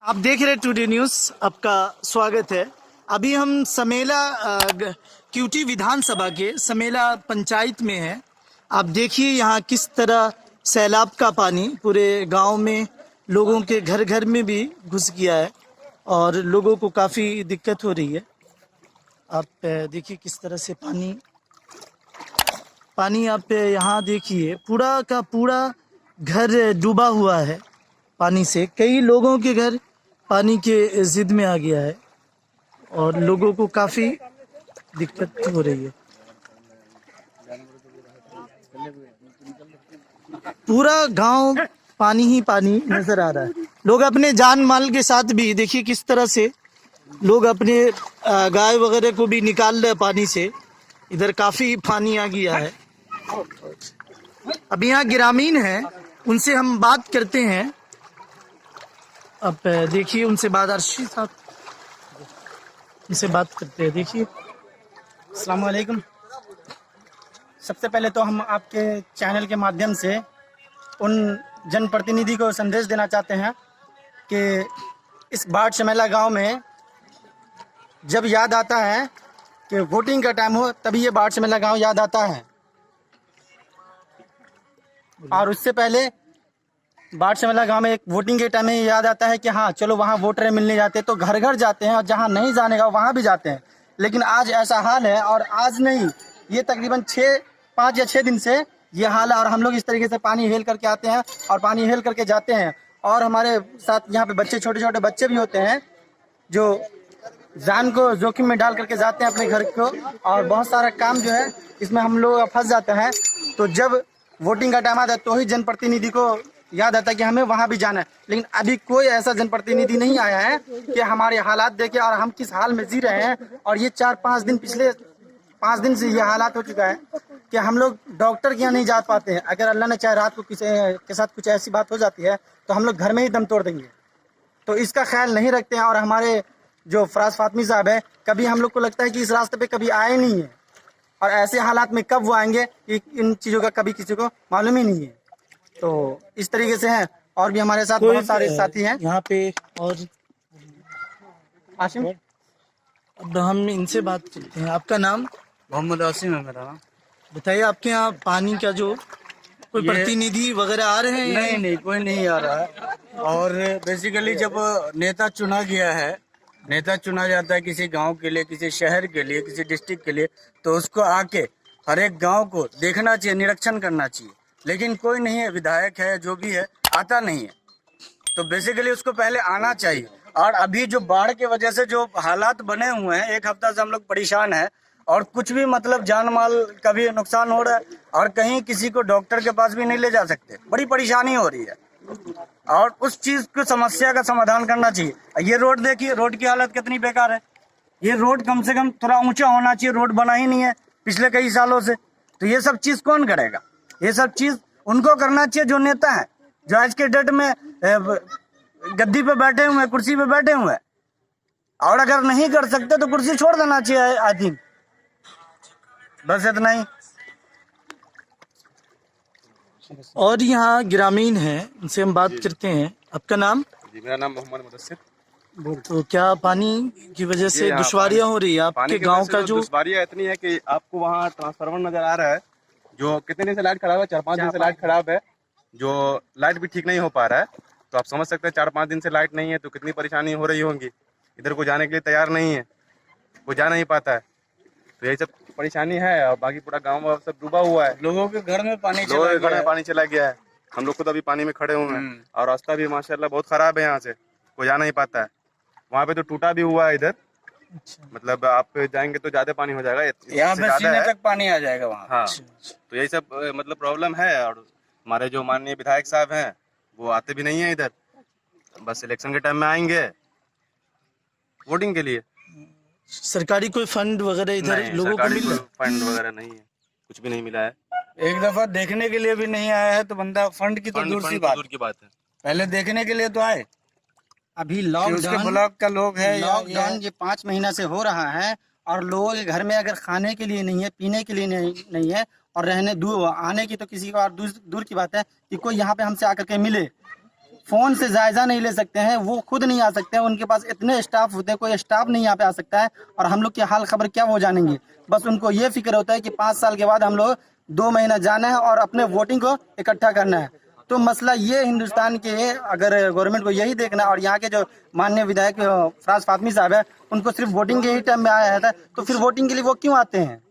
आप देख रहे टुडे न्यूज़, आपका स्वागत है। अभी हम समेला क्यूटी विधानसभा के समेला पंचायत में हैं। आप देखिए यहाँ किस तरह सैलाब का पानी पूरे गांव में लोगों के घर घर में भी घुस गया है और लोगों को काफ़ी दिक्कत हो रही है। आप देखिए किस तरह से पानी आप यहाँ देखिए पूरा का पूरा घर डूबा हुआ है पानी से। कई लोगों के घर पानी के जिद में आ गया है और लोगों को काफ़ी दिक्कत हो रही है। पूरा गांव पानी ही पानी नजर आ रहा है। लोग अपने जान माल के साथ भी देखिए किस तरह से लोग अपने गाय वगैरह को भी निकाल रहे पानी से। इधर काफ़ी पानी आ गया है। अब यहाँ ग्रामीण हैं, उनसे हम बात करते हैं। अब देखिए उनसे बात अर्शी साहब उनसे बात करते हैं। देखिए अस्सलाम वालेकुम। सबसे पहले तो हम आपके चैनल के माध्यम से उन जनप्रतिनिधि को संदेश देना चाहते हैं कि इस बाढ़ समेला गांव में जब याद आता है कि वोटिंग का टाइम हो तभी ये बाढ़ समेला गांव याद आता है, और उससे पहले बाढ़ समेला गांव में एक वोटिंग के टाइम में याद आता है कि हाँ चलो वहाँ वोटर मिलने जाते हैं, तो घर घर जाते हैं और जहाँ नहीं जाने का वहाँ भी जाते हैं। लेकिन आज ऐसा हाल है, और आज नहीं, ये तकरीबन 5 या 6 दिन से ये हाल है। और हम लोग इस तरीके से पानी हेल करके आते हैं और पानी हेल करके जाते हैं, और हमारे साथ यहाँ पे बच्चे, छोटे छोटे बच्चे भी होते हैं जो जान को जोखिम में डाल करके जाते हैं अपने घर को, और बहुत सारा काम जो है इसमें हम लोग फंस जाते हैं। तो जब वोटिंग का टाइम आता है तो ही जनप्रतिनिधि को याद आता है कि हमें वहाँ भी जाना है। लेकिन अभी कोई ऐसा जनप्रतिनिधि नहीं आया है कि हमारे हालात देखे और हम किस हाल में जी रहे हैं। और ये 4-5 दिन, पिछले 5 दिन से ये हालात हो चुका है कि हम लोग डॉक्टर के यहाँ नहीं जा पाते हैं। अगर अल्लाह ने चाहे रात को किसी के साथ कुछ ऐसी बात हो जाती है तो हम लोग घर में ही दम तोड़ देंगे। तो इसका ख्याल नहीं रखते हैं। और हमारे जो फराज फातमी साहब है, कभी हम लोग को लगता है कि इस रास्ते पे कभी आए नहीं है, और ऐसे हालात में कब वो आएंगे इन चीज़ों का कभी किसी को मालूम ही नहीं है। तो इस तरीके से हैं। और भी हमारे साथ बहुत सारे साथी हैं यहाँ पे। और आशिम, अब हम इनसे बात करते हैं। आपका नाम? मोहम्मद आसिम है मेरा नाम। बताइए, आपके यहाँ पानी का जो कोई प्रतिनिधि वगैरह आ रहे हैं? नहीं, कोई नहीं आ रहा है। और बेसिकली जब नेता चुना गया है, नेता चुना जाता है किसी गांव के लिए, किसी शहर के लिए, किसी डिस्ट्रिक्ट के लिए, तो उसको आके हर एक गांव को देखना चाहिए, निरीक्षण करना चाहिए। लेकिन कोई नहीं है, विधायक है जो भी है, आता नहीं है। तो बेसिकली उसको पहले आना चाहिए। और अभी जो बाढ़ के वजह से जो हालात बने हुए हैं, 1 हफ्ता से हम लोग परेशान हैं, और कुछ भी मतलब जान माल का भी नुकसान हो रहा है, और कहीं किसी को डॉक्टर के पास भी नहीं ले जा सकते। बड़ी परेशानी हो रही है, और उस चीज को, समस्या का समाधान करना चाहिए। ये रोड देखिए, रोड की हालत कितनी बेकार है। ये रोड कम से कम थोड़ा ऊंचा होना चाहिए, रोड बना ही नहीं है पिछले कई सालों से। तो ये सब चीज कौन करेगा? ये सब चीज उनको करना चाहिए जो नेता है, जो आज के डेट में गद्दी पे बैठे हुए हैं, कुर्सी पे बैठे हुए हैं। और अगर नहीं कर सकते तो कुर्सी छोड़ देना चाहिए आदमी। बस इतना ही। और यहाँ ग्रामीण हैं, उनसे हम बात करते हैं। आपका नाम? जी, मेरा नाम मोहम्मद मुदस्सिर। तो क्या पानी की वजह से दुश्वारियां हो रही है आपके गांव का? जो दुश्वारियां इतनी है कि आपको वहाँ ट्रांसफार्मर नजर आ रहा है, जो कितने दिन से लाइट खराब है, 4-5 दिन से लाइट खराब है, जो लाइट भी ठीक नहीं हो पा रहा है। तो आप समझ सकते हैं 4-5 दिन से लाइट नहीं है तो कितनी परेशानी हो रही होंगी। इधर को जाने के लिए तैयार नहीं है, कोई जा नहीं पाता है। तो यही सब परेशानी है। और बाकी पूरा गाँव सब डूबा हुआ है, लोगों के घर में पानी चला गया है। हम लोग खुद अभी पानी में खड़े हुए हैं, और रास्ता भी माशाल्लाह बहुत खराब है, यहाँ से कोई जा नहीं पाता है। वहाँ पे तो टूटा भी हुआ है इधर। मतलब आप जाएंगे तो ज्यादा पानी हो जाएगा, यहाँ पे सीने तक पानी आ जाएगा वहाँ। हाँ, तो यही सब मतलब प्रॉब्लम है। और हमारे जो माननीय विधायक साहब हैं वो आते भी नहीं है इधर, बस इलेक्शन के टाइम में आएंगे वोटिंग के लिए। सरकारी कोई फंड वगैरह इधर लोगों को मिल? फंड वगैरह नहीं है, कुछ भी नहीं मिला है। एक दफा देखने के लिए भी नहीं आया है, तो बंदा फंड की तो दूर की बात है। पहले देखने के लिए तो आए। अभी उसके ब्लॉक का लोग है, लॉकडाउन ये 5 महीना से हो रहा है, और लोगों के घर में अगर खाने के लिए नहीं है, पीने के लिए नहीं है, और रहने दूर आने की तो किसी को और दूर की बात है कि कोई यहाँ पे हमसे आकर के मिले। फोन से जायजा नहीं ले सकते हैं, वो खुद नहीं आ सकते हैं, उनके पास इतने स्टाफ होते हैं, कोई स्टाफ नहीं यहाँ पे आ सकता है, और हम लोग की हाल खबर क्या वो जानेंगे। बस उनको ये फिक्र होता है कि 5 साल के बाद हम लोग 2 महीना जाना है और अपने वोटिंग को इकट्ठा करना है। तो मसला ये हिंदुस्तान के, अगर गवर्नमेंट को यही देखना, और यहाँ के जो माननीय विधायक फराज फातमी साहब है, उनको सिर्फ वोटिंग के ही टाइम में आया था, तो फिर वोटिंग के लिए वो क्यों आते हैं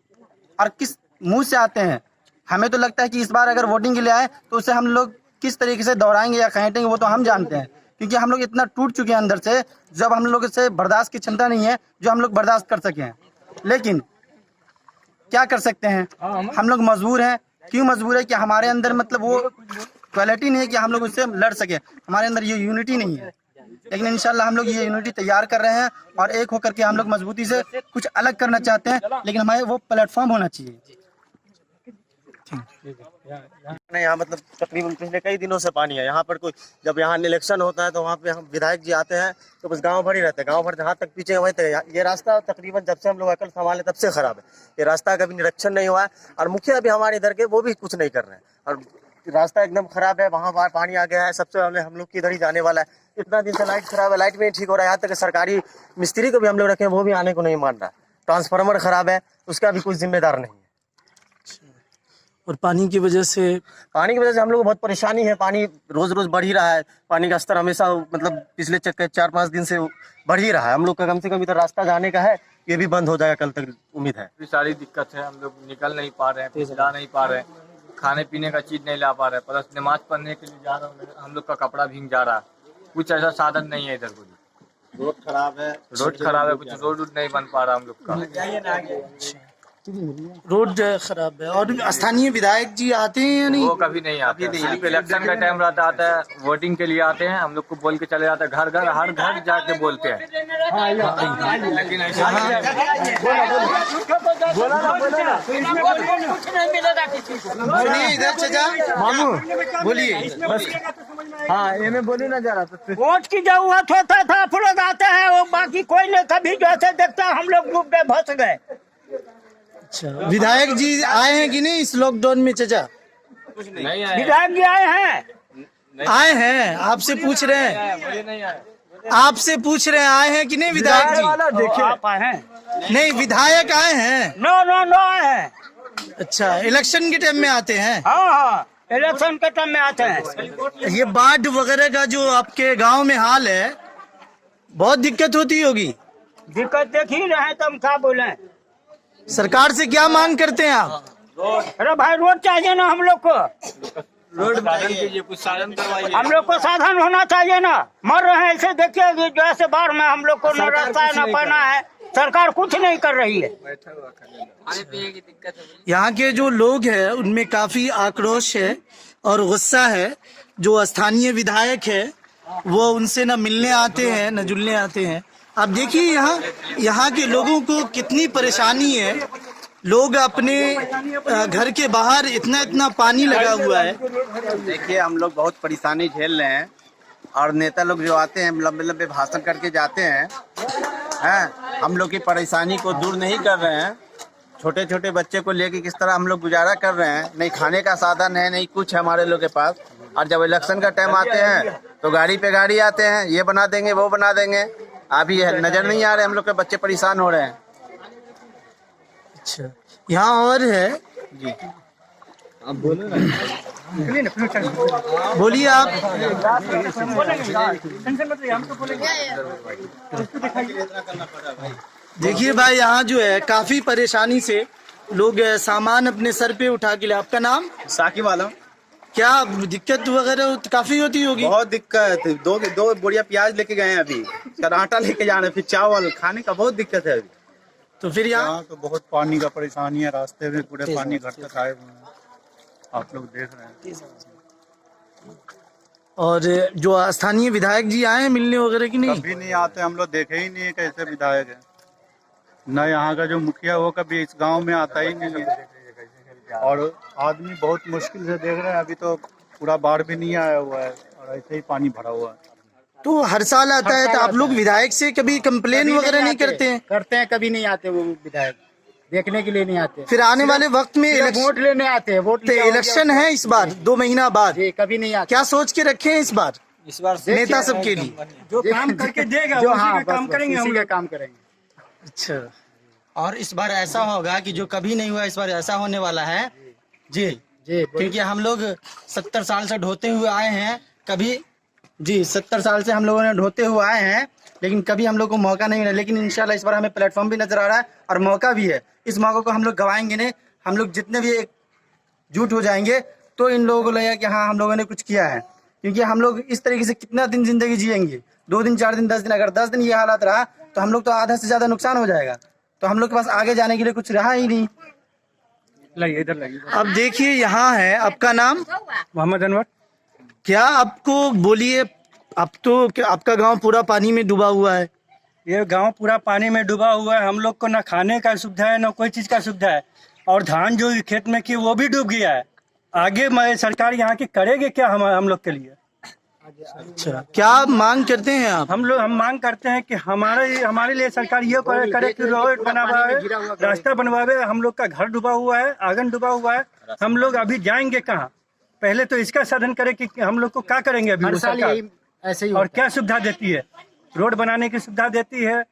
और किस मुंह से आते हैं। हमें तो लगता है कि इस बार अगर वोटिंग के लिए आए तो उसे हम लोग किस तरीके से दौड़ाएंगे या खहेटेंगे वो तो हम जानते हैं, क्योंकि हम लोग इतना टूट चुके हैं अंदर से, जब हम लोग से बर्दाश्त की क्षमता नहीं है जो हम लोग बर्दाश्त कर सकें। लेकिन क्या कर सकते हैं, हम लोग मजबूर हैं। क्यों मजबूर है कि हमारे अंदर मतलब वो क्वालिटी नहीं है कि हम लोग उससे लड़ सके, हमारे अंदर ये यूनिटी नहीं है। लेकिन इंशाल्लाह हम लोग ये यूनिटी तैयार कर रहे हैं और एक होकर के हम लोग मजबूती से कुछ अलग करना चाहते हैं, लेकिन हमारे वो प्लेटफॉर्म होना चाहिए। यहाँ मतलब तकरीबन पिछले कई दिनों से पानी है यहाँ पर। कोई जब यहाँ इलेक्शन होता है तो वहाँ पे हम विधायक जी आते हैं तो बस गांव भर ही रहते हैं, गांव भर जहाँ तक पीछे वहीं तक। ये रास्ता तकरीबन जब से हम लोग अकल संभाले तब से खराब है, ये रास्ता कभी निरीक्षण नहीं हुआ है, और मुखिया भी हमारे इधर के वो भी कुछ नहीं कर रहे हैं, और रास्ता एकदम खराब है। वहाँ पानी आ गया है, सबसे पहले हम लोग की इधर ही जाने वाला है। इतना दिन से लाइट खराब है, लाइट भी नहीं ठीक हो रहा है, यहाँ तक सरकारी मिस्त्री को भी हम लोग रखे वो भी आने को नहीं मान रहा। ट्रांसफार्मर खराब है, उसका भी कुछ जिम्मेदार नहीं है। और पानी की वजह से हम लोग को बहुत परेशानी है। पानी रोज रोज बढ़ ही रहा है, पानी का स्तर हमेशा मतलब पिछले 4-5 दिन से बढ़ ही रहा है। हम लोग का कम से कम इधर रास्ता जाने का है, ये भी बंद हो जाएगा कल तक, उम्मीद है। सारी दिक्कत है, हम लोग निकल नहीं पा रहे हैं, पिछला नहीं पा रहे हैं, खाने पीने का चीज नहीं ला पा रहे हैं, प्लस नमाज पढ़ने के लिए जा रहा हूँ, हम लोग का कपड़ा भीग जा रहा है, कुछ ऐसा साधन नहीं है इधर। कुछ रोड खराब है, कुछ रोड नहीं बन पा रहा हम लोग का, रोड खराब है। और स्थानीय विधायक जी आते हैं या नहीं? वो कभी नहीं आते, सिर्फ इलेक्शन का टाइम रहता आता है, वोटिंग के लिए आते हैं, हम लोग को बोल के चले जाते हैं, घर घर हर घर जाके बोलते हैं। लेकिन ऐसा बोलिए इधर चाचा, मामू बोलिए। हाँ, ये मैं बोली ना जा रहा था। वोट की जरूरत होता था, आप लोग आते हैं, वो बाकी कोई नहीं, कभी जैसे देखता हम लोग डूब गए, फंस गए। अच्छा, विधायक जी आए हैं कि नहीं इस लॉकडाउन में चाचा? नहीं आए, विधायक जी आए हैं, आए हैं, आपसे पूछ रहे हैं, आपसे पूछ रहे हैं आए हैं कि नहीं विधायक जी? देखिए आप आए हैं। नहीं, विधायक आए हैं। नो आए हैं। अच्छा, इलेक्शन के टाइम में आते हैं? हाँ, इलेक्शन के टाइम में आते हैं। ये बाढ़ वगैरह का जो आपके गांव में हाल है, बहुत दिक्कत होती होगी। दिक्कत देख ही रहे हैं, तो हम क्या बोले। सरकार से क्या मांग करते हैं आप? अरे भाई रोड चाहिए ना हम लोग को, रोड कीजिए, कुछ साधन करवाइए, हम लोग को साधन होना चाहिए ना। मर रहे हैं ऐसे, देखिए जैसे बाढ़ में हम लोग को न रास्ता है न पाना है, सरकार कुछ नहीं कर रही है। यहाँ के जो लोग हैं उनमें काफी आक्रोश है और गुस्सा है। जो स्थानीय विधायक है वो उनसे न मिलने आते हैं न जुलने आते हैं। आप देखिए यहाँ के लोगों को कितनी परेशानी है। लोग अपने घर के बाहर इतना पानी लगा हुआ है। देखिए हम लोग बहुत परेशानी झेल रहे हैं, और नेता लोग जो आते हैं लंबे लंबे भाषण करके जाते हैं, हम लोग की परेशानी को दूर नहीं कर रहे हैं। छोटे छोटे बच्चे को लेके किस तरह हम लोग गुजारा कर रहे हैं, नहीं खाने का साधन है, नहीं कुछ है हमारे लोग के पास। और जब इलेक्शन का टाइम आते हैं तो गाड़ी पे गाड़ी आते हैं, ये बना देंगे वो बना देंगे, अभी नजर नहीं आ रहे, हम लोग के बच्चे परेशान हो रहे हैं। अच्छा, यहाँ और है जी, आप बोलो ना, बोलिए आप। देखिए भाई, यहाँ जो है काफी परेशानी से लोग सामान अपने सर पे उठा के ले। आपका नाम? साकी वाला। क्या दिक्कत वगैरह काफी होती होगी? बहुत दिक्कत, दो बोरिया प्याज लेके गए हैं, अभी आटा लेके जा रहे हैं, फिर चावल खाने का बहुत दिक्कत है अभी। तो फिर यहाँ तो बहुत पानी का परेशानी है, रास्ते में पूरे पानी घर तक आए हुए हैं, आप लोग देख रहे हैं। और जो स्थानीय विधायक जी आए हैं मिलने वगैरह की नहीं? कभी नहीं आते, हम लोग देखे ही नहीं है कैसे विधायक है। न यहाँ का जो मुखिया वो कभी इस गांव में आता ही नहीं है, और आदमी बहुत मुश्किल से देख रहे हैं। अभी तो पूरा बाढ़ भी नहीं आया हुआ है और ऐसे ही पानी भरा हुआ है। तो हर साल आता है, तो आप लोग विधायक से कभी कंप्लेन वगैरह नहीं करते हैं? करते हैं, कभी नहीं आते वो विधायक, देखने के लिए नहीं आते। फिर आने वाले वक्त में वोट लेने आते हैं, वोट इलेक्शन है इस बार 2 महीना बाद, कभी नहीं आते। क्या सोच के रखे हैं इस बार? इस बार नेता सबके लिए? जो काम करके देगा जो उसी हाँ, का काम बस करेंगे हम उसी का लोग। काम करेंगे। अच्छा, और इस बार ऐसा होगा कि जो कभी नहीं हुआ इस बार ऐसा होने वाला है जी क्योंकि हम लोग 70 साल से ढोते हुए आए हैं कभी जी 70 साल से हम लोगों ने ढोते हुए आए हैं लेकिन कभी हम लोग को मौका नहीं मिला। लेकिन इंशाल्लाह इस बार हमें प्लेटफॉर्म भी नजर आ रहा है और मौका भी है। इस मौके को हम लोग गवाएंगे नहीं। हम लोग जितने भी एक जुट हो जाएंगे तो इन लोगों को लगेगा कि हाँ हम लोगों ने कुछ किया है। क्योंकि हम लोग इस तरीके से कितना दिन जिंदगी जिएंगे, 2 दिन 4 दिन 10 दिन, अगर 10 दिन ये हालात रहा तो हम लोग तो आधा से ज्यादा नुकसान हो जाएगा। तो हम लोग के पास आगे जाने के लिए कुछ रहा ही नहीं। लगिए इधर लगिए। अब देखिए यहाँ है, आपका नाम? मोहम्मद अनवर। क्या आपको बोलिए, अब तो क्या आपका गांव पूरा पानी में डूबा हुआ है? ये गांव पूरा पानी में डूबा हुआ है। हम लोग को ना खाने का सुविधा है ना कोई चीज का सुविधा है। और धान जो खेत में की वो भी डूब गया है। आगे सरकार यहाँ की करेगी क्या हम लोग के लिए? अच्छा, क्या मांग करते हैं आप? हम मांग करते हैं कि हमारे लिए सरकार ये करे कि रोड बनवावे, रास्ता बनवावे। हम लोग का घर डूबा हुआ है, आंगन डूबा हुआ है। हम लोग अभी जाएंगे कहाँ? पहले तो इसका साधन करे कि हम लोग को क्या करेंगे अभी वो सरकार? ऐसे ही और क्या सुविधा देती है? रोड बनाने की सुविधा देती है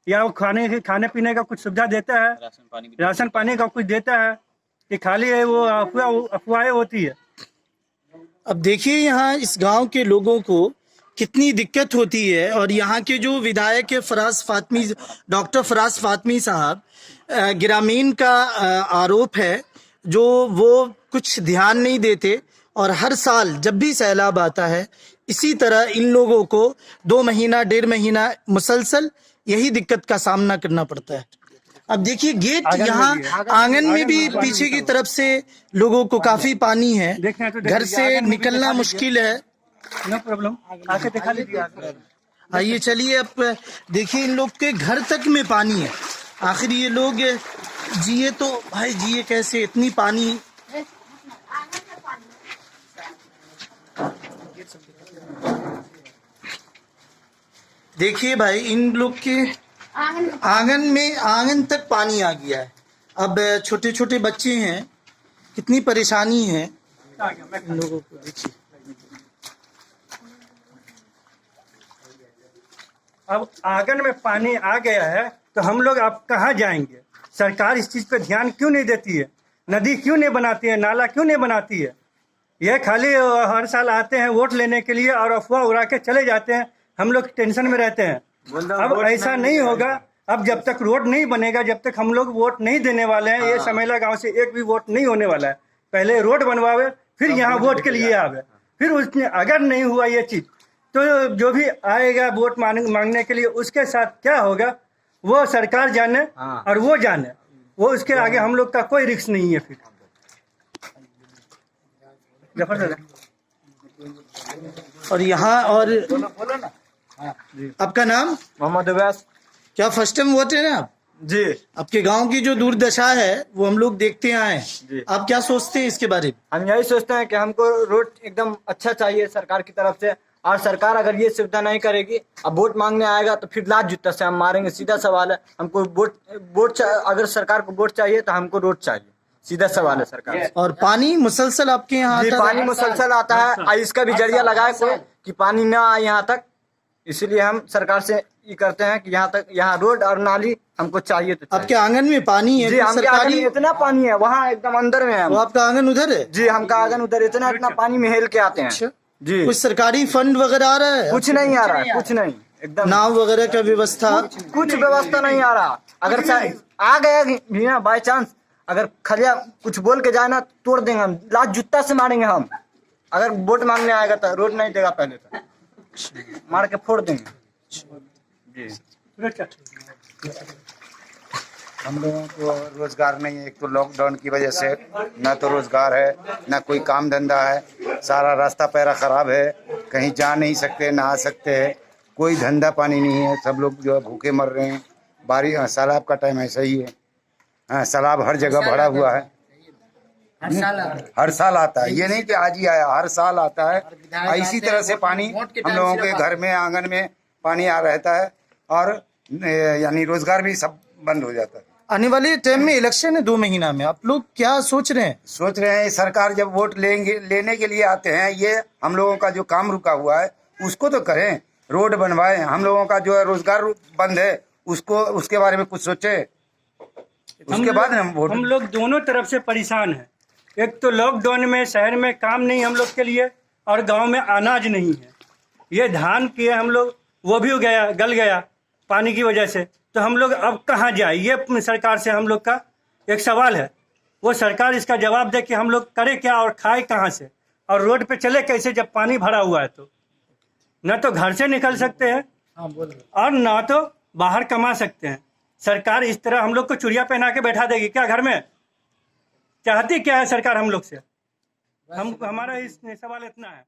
या वो खाने पीने का कुछ सुविधा देता है? राशन पानी का कुछ देता है कि खाली है वो अफवाहें होती है? अब देखिए यहाँ इस गांव के लोगों को कितनी दिक्कत होती है। और यहाँ के जो विधायक है डॉक्टर फराज फातमी साहब, ग्रामीण का आरोप है जो वो कुछ ध्यान नहीं देते और हर साल जब भी सैलाब आता है इसी तरह इन लोगों को 2 महीना 1.5 महीना मुसलसल यही दिक्कत का सामना करना पड़ता है। अब देखिए गेट यहाँ आंगन में भी पीछे की तरफ से लोगों को काफी पानी है, घर से निकलना मुश्किल है। नो प्रॉब्लम, आके दिखा लीजिए। आइए चलिए, अब देखिए इन लोग के घर तक में पानी है। आखिर ये लोग जिए तो भाई जिए कैसे, इतनी पानी। देखिए भाई इन लोग के आंगन तक पानी आ गया है। अब छोटे छोटे बच्चे हैं, कितनी परेशानी है इन लोगों को। देखिए अब आंगन में पानी आ गया है तो हम लोग अब कहाँ जाएंगे? सरकार इस चीज पे ध्यान क्यों नहीं देती है? नदी क्यों नहीं बनाती है? नाला क्यों नहीं बनाती है? ये खाली हर साल आते हैं वोट लेने के लिए और अफवाह उड़ा के चले जाते हैं। हम लोग टेंशन में रहते हैं। अब ऐसा नहीं होगा। अब जब तक रोड नहीं बनेगा, जब तक हम लोग वोट नहीं देने वाले हैं। ये समेला गांव से एक भी वोट नहीं होने वाला है। पहले रोड बनवावे फिर यहाँ वोट के लिए आवे। फिर उसने अगर नहीं हुआ ये चीज तो जो भी आएगा वोट मांगने के लिए उसके साथ क्या होगा वो सरकार जाने और वो जाने। वो उसके आगे हम लोग का कोई रिस्क नहीं है। फिर और यहाँ और आपका नाम? मोहम्मद अब्बास। क्या फर्स्ट टाइम वोट है ना आप? जी। आपके गांव की जो दुर्दशा है वो हम लोग देखते आए हैं। आप क्या सोचते हैं इसके बारे में? हम यही सोचते हैं कि हमको रोड एकदम अच्छा चाहिए सरकार की तरफ से। और सरकार अगर ये सुविधा नहीं करेगी, अब वोट मांगने आएगा तो फिर लात जूता से हम मारेंगे। सीधा सवाल है, हमको वोट अगर सरकार को वोट चाहिए तो हमको रोड चाहिए। सीधा सवाल है सरकार से। और पानी मुसलसल आपके यहाँ जी, पानी मुसलसल आता है और इसका भी जरिया लगाए कोई कि पानी ना आए यहाँ तक। इसीलिए हम सरकार से ये करते हैं कि यहाँ रोड और नाली हमको चाहिए। तो आपके आंगन में पानी है? जी, हमके आंगन में इतना पानी है, वहाँ एकदम अंदर में है। वो आपका आंगन उधर है? जी, हमका आंगन उधर। इतना पानी में हेल के आते हैं। जी। कुछ सरकारी फंड वगैरह आ रहा है? कुछ नहीं आ रहा है, कुछ नहीं। एकदम नाव वगैरह का व्यवस्था? कुछ व्यवस्था नहीं आ रहा। अगर आ गया भी ना बाई चांस, अगर खलिया कुछ बोल के जाए ना तोड़ देंगे हम, लात जूता से मारेंगे हम। अगर वोट मांगने आएगा तो रोड नहीं देगा, पहले तो मार के फोड़ देंगे। जी। हम लोगों को रोजगार नहीं है। एक तो लॉकडाउन की वजह से ना तो रोजगार है ना कोई काम धंधा है। सारा रास्ता पैरा खराब है, कहीं जा नहीं सकते ना आ सकते हैं। कोई धंधा पानी नहीं है, सब लोग जो है भूखे मर रहे हैं। बारिश सैलाब का टाइम ऐसा ही है। हाँ, सैलाब हर जगह भरा हुआ है, हर साल आता है। ये नहीं कि आज ही आया, हर साल आता है। इसी तरह से पानी हम लोगों के घर में आंगन में पानी आ रहता है और यानी रोजगार भी सब बंद हो जाता है। आने वाले टाइम में इलेक्शन है 2 महीना में, आप लोग क्या सोच रहे हैं? सोच रहे हैं सरकार जब वोट लेने के लिए आते हैं, ये हम लोगों का जो काम रुका हुआ है उसको तो करें, रोड बनवाएं। हम लोगों का जो है रोजगार बंद है, उसको उसके बारे में कुछ सोचे, उसके बाद हम वोट। हम लोग दोनों तरफ से परेशान हैं। एक तो लॉकडाउन में शहर में काम नहीं हम लोग के लिए, और गांव में अनाज नहीं है। ये धान किए हम लोग, वो भी गल गया पानी की वजह से। तो हम लोग अब कहाँ जाए, ये सरकार से हम लोग का एक सवाल है। वो सरकार इसका जवाब दे कि हम लोग करें क्या और खाए कहाँ से, और रोड पे चले कैसे जब पानी भरा हुआ है। तो न तो घर से निकल सकते हैं और ना तो बाहर कमा सकते हैं। सरकार इस तरह हम लोग को चुड़िया पहना के बैठा देगी क्या घर में? चाहती क्या है सरकार हम लोग से? हमारा इस सवाल इतना है।